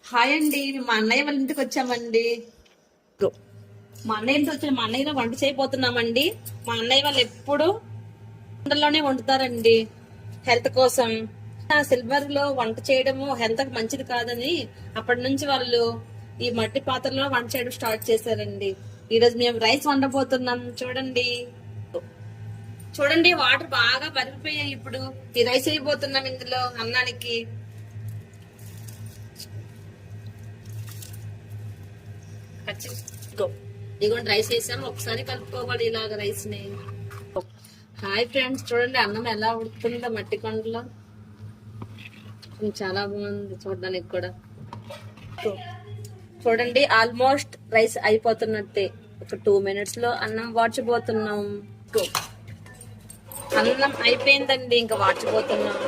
Hi అండి, మా అన్నయ్య వాళ్ళ ఇంటికి వచ్చామండి. మా అన్నయ్య ఇంటికి వచ్చి మా అన్నయ్యలో వంట చేయబోతున్నామండి. మా అన్నయ్య వాళ్ళు ఎప్పుడు వంటల్లోనే వండుతారండి హెల్త్ కోసం. సిల్వర్ లో వంట చేయడము హెల్త్ కి మంచిది కాదని అప్పటి నుంచి వాళ్ళు ఈ మట్టి పాత్రలో వంట చేయడం స్టార్ట్ చేశారండి. ఈ రోజు మేము రైస్ వండబోతున్నాం. చూడండి చూడండి వాటర్ బాగా మరిగిపోయాయి. ఇప్పుడు ఈ రైస్ వేయబోతున్నాం ఇందులో అన్నానికి. ఇదిగోండి రైస్ వేసాము. ఒకసారి కలుపుకోవాలి ఇలాగ రైస్ ని. హాయ్ ఫ్రెండ్స్, చూడండి అన్నం ఎలా ఉడుకుతుందో మట్టి కొండలో. చాలా బాగుంది చూడడానికి కూడా. చూడండి ఆల్మోస్ట్ రైస్ అయిపోతున్నట్టే. ఒక 2 minutes లో అన్నం వార్చబోతున్నాం. అన్నం అయిపోయిందండి, ఇంకా వార్చబోతున్నాం.